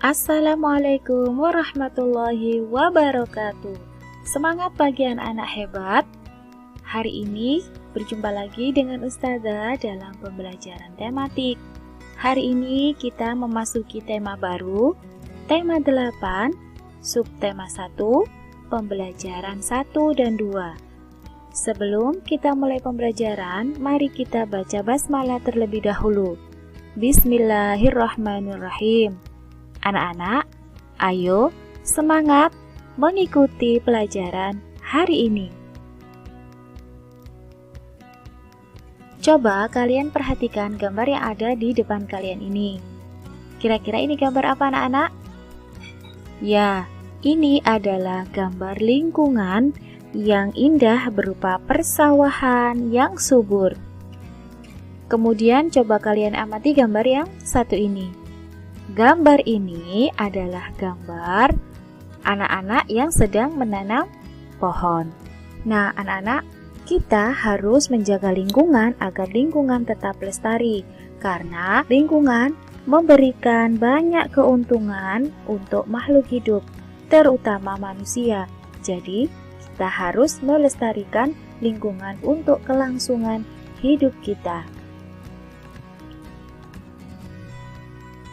Assalamualaikum warahmatullahi wabarakatuh. Semangat pagi anak-anak hebat. Hari ini berjumpa lagi dengan Ustazah dalam pembelajaran tematik. Hari ini kita memasuki tema baru, tema 8, subtema 1, pembelajaran 1 dan 2. Sebelum kita mulai pembelajaran, mari kita baca basmalah terlebih dahulu. Bismillahirrahmanirrahim. Anak-anak, ayo semangat mengikuti pelajaran hari ini. Coba kalian perhatikan gambar yang ada di depan kalian ini. Kira-kira ini gambar apa anak-anak? Ya, ini adalah gambar lingkungan yang indah berupa persawahan yang subur. Kemudian coba kalian amati gambar yang satu ini. Gambar ini adalah gambar anak-anak yang sedang menanam pohon. Nah, anak-anak, kita harus menjaga lingkungan agar lingkungan tetap lestari, karena lingkungan memberikan banyak keuntungan untuk makhluk hidup, terutama manusia. Jadi, kita harus melestarikan lingkungan untuk kelangsungan hidup kita.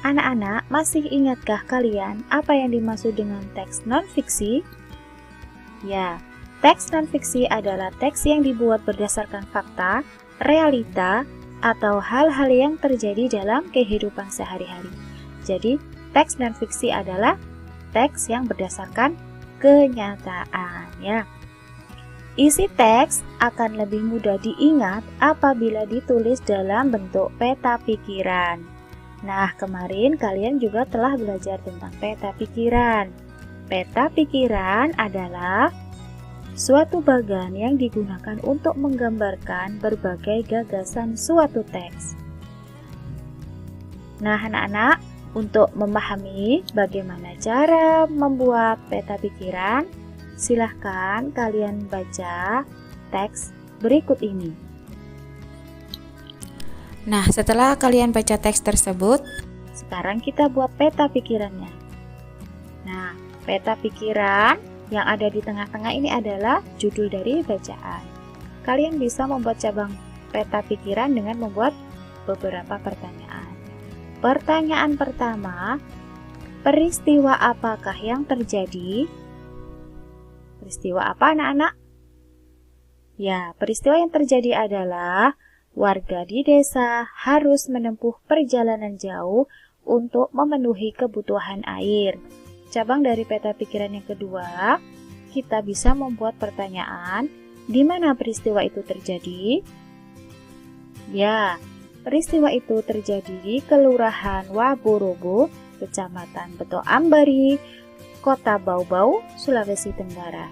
Anak-anak, masih ingatkah kalian apa yang dimaksud dengan teks non-fiksi? Ya, teks non-fiksi adalah teks yang dibuat berdasarkan fakta, realita, atau hal-hal yang terjadi dalam kehidupan sehari-hari. Jadi, teks non-fiksi adalah teks yang berdasarkan kenyataan, ya. Isi teks akan lebih mudah diingat apabila ditulis dalam bentuk peta pikiran. Nah, kemarin kalian juga telah belajar tentang peta pikiran. Peta pikiran adalah suatu bagan yang digunakan untuk menggambarkan berbagai gagasan suatu teks. Nah, anak-anak, untuk memahami bagaimana cara membuat peta pikiran, silahkan kalian baca teks berikut ini. Nah, setelah kalian baca teks tersebut, sekarang kita buat peta pikirannya. Nah, peta pikiran yang ada di tengah-tengah ini adalah judul dari bacaan. Kalian bisa membuat cabang peta pikiran dengan membuat beberapa pertanyaan. Pertanyaan pertama, peristiwa apakah yang terjadi? Peristiwa apa, anak-anak? Ya, peristiwa yang terjadi adalah warga di desa harus menempuh perjalanan jauh untuk memenuhi kebutuhan air. Cabang dari peta pikiran yang kedua, kita bisa membuat pertanyaan, di mana peristiwa itu terjadi? Ya, peristiwa itu terjadi di Kelurahan Waborobo, Kecamatan Beto Ambari, Kota Bau-Bau, Sulawesi Tenggara.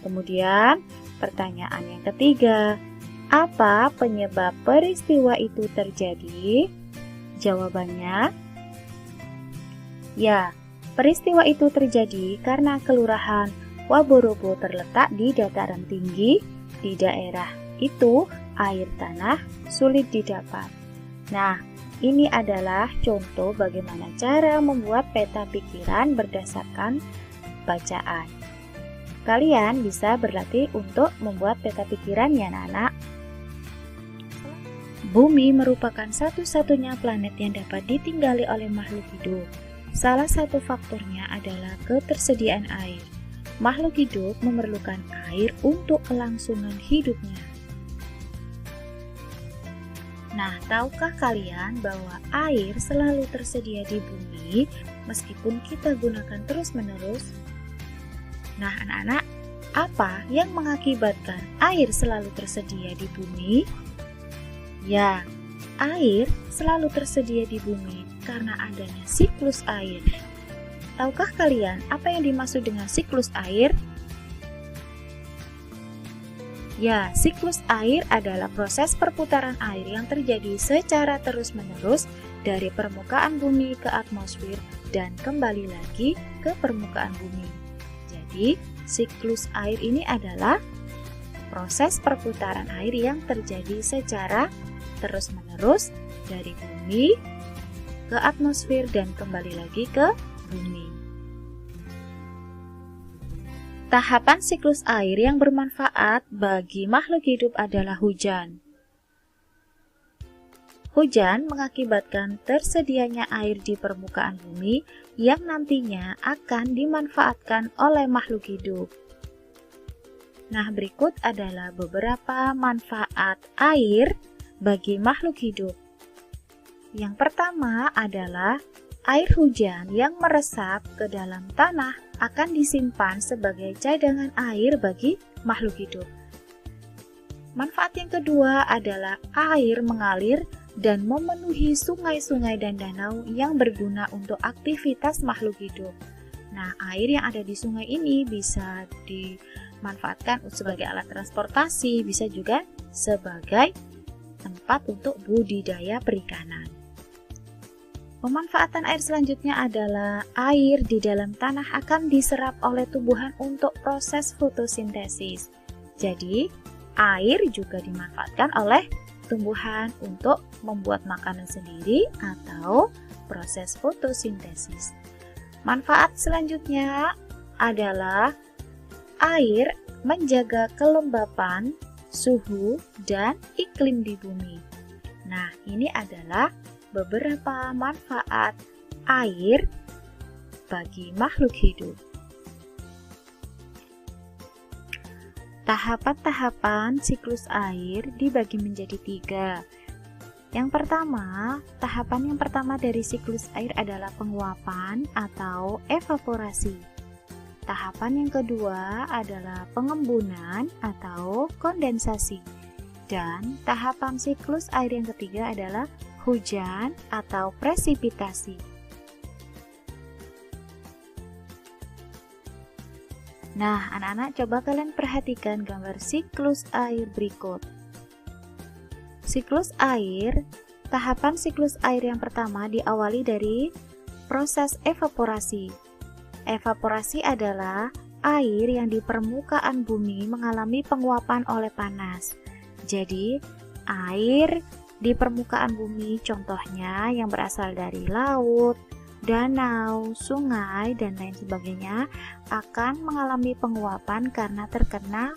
Kemudian, pertanyaan yang ketiga, apa penyebab peristiwa itu terjadi? Jawabannya, ya, peristiwa itu terjadi karena Kelurahan Waborobo terletak di dataran tinggi. Di daerah itu, air tanah sulit didapat. Nah, ini adalah contoh bagaimana cara membuat peta pikiran berdasarkan bacaan. Kalian bisa berlatih untuk membuat peta pikiran ya, anak-anak. Bumi merupakan satu-satunya planet yang dapat ditinggali oleh makhluk hidup. Salah satu faktornya adalah ketersediaan air. Makhluk hidup memerlukan air untuk kelangsungan hidupnya. Nah, tahukah kalian bahwa air selalu tersedia di bumi meskipun kita gunakan terus-menerus? Nah, anak-anak, apa yang mengakibatkan air selalu tersedia di bumi? Ya, air selalu tersedia di bumi karena adanya siklus air. Tahukah kalian apa yang dimaksud dengan siklus air? Ya, siklus air adalah proses perputaran air yang terjadi secara terus-menerus dari permukaan bumi ke atmosfer dan kembali lagi ke permukaan bumi. Jadi, siklus air ini adalah proses perputaran air yang terjadi secara terus-menerus dari bumi ke atmosfer dan kembali lagi ke bumi. Tahapan siklus air yang bermanfaat bagi makhluk hidup adalah hujan. Hujan mengakibatkan tersedianya air di permukaan bumi yang nantinya akan dimanfaatkan oleh makhluk hidup. Nah, berikut adalah beberapa manfaat air bagi makhluk hidup. Yang pertama adalah air hujan yang meresap ke dalam tanah akan disimpan sebagai cadangan air bagi makhluk hidup. Manfaat yang kedua adalah air mengalir dan memenuhi sungai-sungai dan danau yang berguna untuk aktivitas makhluk hidup. Nah, air yang ada di sungai ini bisa dimanfaatkan sebagai alat transportasi, bisa juga sebagai tempat untuk budidaya perikanan. Pemanfaatan air selanjutnya adalah air di dalam tanah akan diserap oleh tumbuhan untuk proses fotosintesis. Jadi, air juga dimanfaatkan oleh tumbuhan untuk membuat makanan sendiri atau proses fotosintesis. Manfaat selanjutnya adalah air menjaga kelembapan, suhu, dan iklim di bumi. Nah, ini adalah beberapa manfaat air bagi makhluk hidup. Tahapan-tahapan siklus air dibagi menjadi 3. Tahapan yang pertama dari siklus air adalah penguapan atau evaporasi. Tahapan yang kedua adalah pengembunan atau kondensasi. Dan tahapan siklus air yang ketiga adalah hujan atau presipitasi. Nah, anak-anak, coba kalian perhatikan gambar siklus air berikut. Siklus air, tahapan siklus air yang pertama diawali dari proses evaporasi. Evaporasi adalah air yang di permukaan bumi mengalami penguapan oleh panas. Jadi, air di permukaan bumi contohnya yang berasal dari laut, danau, sungai, dan lain sebagainya akan mengalami penguapan karena terkena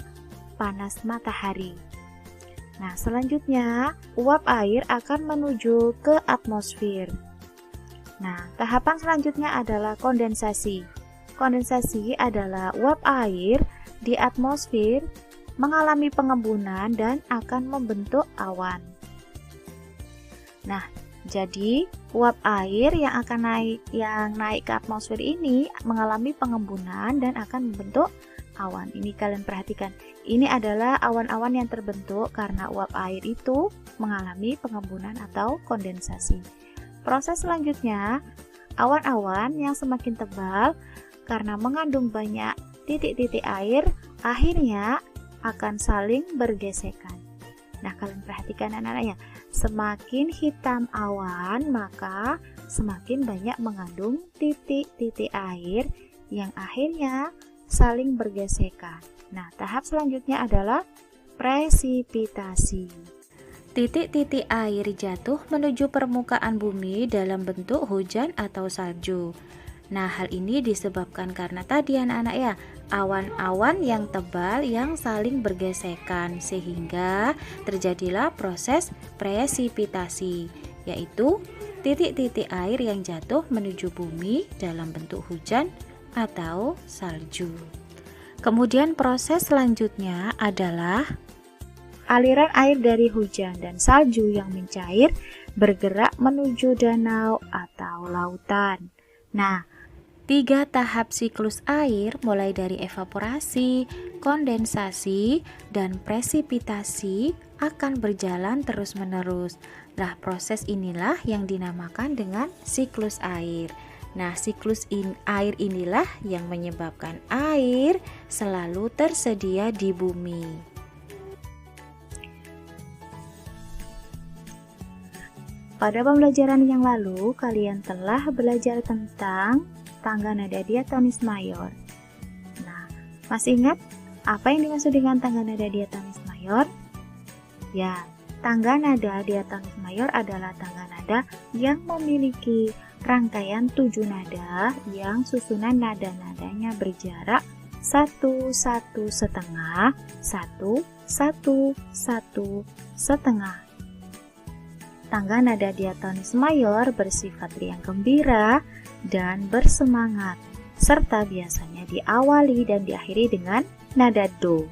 panas matahari. Nah, selanjutnya uap air akan menuju ke atmosfer. Nah, tahapan selanjutnya adalah kondensasi. Kondensasi adalah uap air di atmosfer mengalami pengembunan dan akan membentuk awan. Nah, jadi uap air yang naik ke atmosfer ini mengalami pengembunan dan akan membentuk awan. Ini kalian perhatikan. Ini adalah awan-awan yang terbentuk karena uap air itu mengalami pengembunan atau kondensasi. Proses selanjutnya, awan-awan yang semakin tebal karena mengandung banyak titik-titik air akhirnya akan saling bergesekan. Nah, kalian perhatikan anak-anak ya. Semakin hitam awan, maka semakin banyak mengandung titik-titik air yang akhirnya saling bergesekan. Nah, tahap selanjutnya adalah presipitasi. Titik-titik air jatuh menuju permukaan bumi dalam bentuk hujan atau salju. Nah, hal ini disebabkan karena tadi anak-anak ya, awan-awan yang tebal yang saling bergesekan sehingga terjadilah proses presipitasi, yaitu titik-titik air yang jatuh menuju bumi dalam bentuk hujan atau salju. Kemudian proses selanjutnya adalah aliran air dari hujan dan salju yang mencair bergerak menuju danau atau lautan. Nah, 3 tahap siklus air mulai dari evaporasi, kondensasi, dan presipitasi akan berjalan terus-menerus. Nah, proses inilah yang dinamakan dengan siklus air. Nah, siklus air inilah yang menyebabkan air selalu tersedia di bumi. Pada pembelajaran yang lalu, kalian telah belajar tentang tangga nada diatonis mayor. Nah, masih ingat apa yang dimaksud dengan tangga nada diatonis mayor? Ya, tangga nada diatonis mayor adalah tangga nada yang memiliki rangkaian 7 nada yang susunan nada-nadanya berjarak 1, 1 setengah, 1, 1, 1 setengah. Tangga nada diatonis mayor bersifat riang gembira dan bersemangat, serta biasanya diawali dan diakhiri dengan nada do.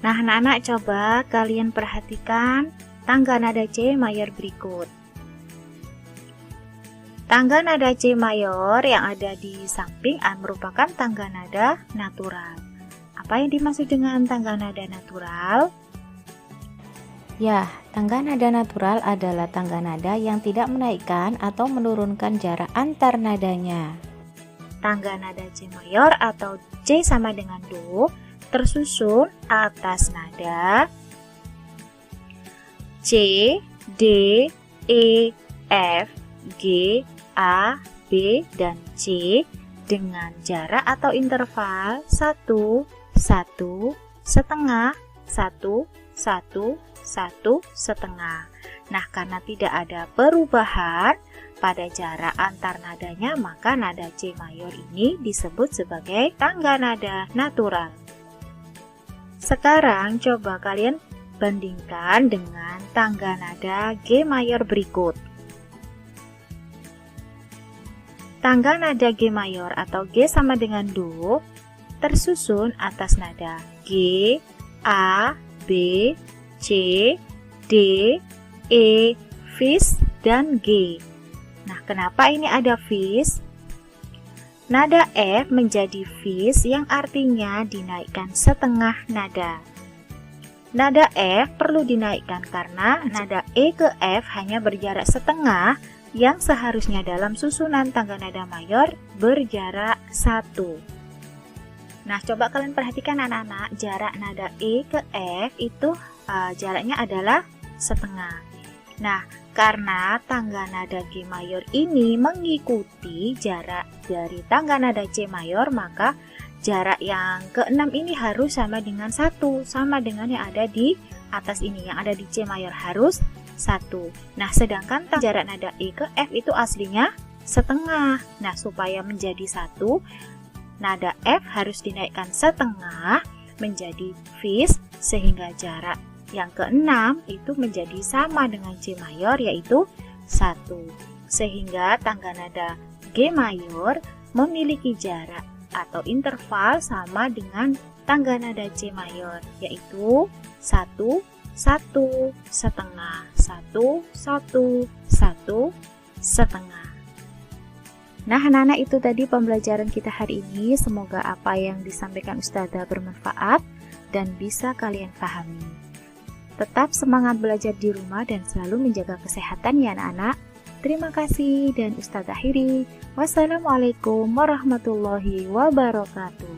Nah, anak-anak, coba kalian perhatikan tangga nada C mayor berikut. Tangga nada C mayor yang ada di samping merupakan tangga nada natural. Apa yang dimaksud dengan tangga nada natural? Ya, tangga nada natural adalah tangga nada yang tidak menaikkan atau menurunkan jarak antar nadanya. Tangga nada C mayor atau C sama dengan do tersusun atas nada C, D, E, F, G, A, B, dan C dengan jarak atau interval 1, 1, setengah, 1, 1, 1 setengah. Nah, karena tidak ada perubahan pada jarak antar nadanya, maka nada C mayor ini disebut sebagai tangga nada natural. Sekarang coba kalian bandingkan dengan tangga nada G mayor berikut. Tangga nada G mayor atau G sama dengan do tersusun atas nada G, A, B, C, D, E, fis, dan G. Nah, kenapa ini ada fis? Nada F menjadi fis yang artinya dinaikkan setengah nada. Nada F perlu dinaikkan karena nada E ke F hanya berjarak setengah yang seharusnya dalam susunan tangga nada mayor berjarak 1. Nah, coba kalian perhatikan anak-anak, jarak nada E ke F itu jaraknya adalah setengah. Nah, karena tangga nada G mayor ini mengikuti jarak dari tangga nada C mayor, maka jarak yang ke-6 ini harus sama dengan 1, sama dengan yang ada di atas ini, yang ada di C mayor harus 1. Nah, sedangkan jarak nada E ke F itu aslinya setengah. Nah, supaya menjadi 1, nada F harus dinaikkan setengah menjadi fis, sehingga jarak yang ke-6 itu menjadi sama dengan C mayor, yaitu 1. Sehingga tangga nada G mayor memiliki jarak atau interval sama dengan tangga nada C mayor, yaitu 1, 1 setengah, 1, 1, 1 setengah. Nah, anak-anak, itu tadi pembelajaran kita hari ini. Semoga apa yang disampaikan Ustazah bermanfaat dan bisa kalian pahami. Tetap semangat belajar di rumah dan selalu menjaga kesehatan ya anak-anak. Terima kasih dan Ustazah akhiri. Wassalamualaikum warahmatullahi wabarakatuh.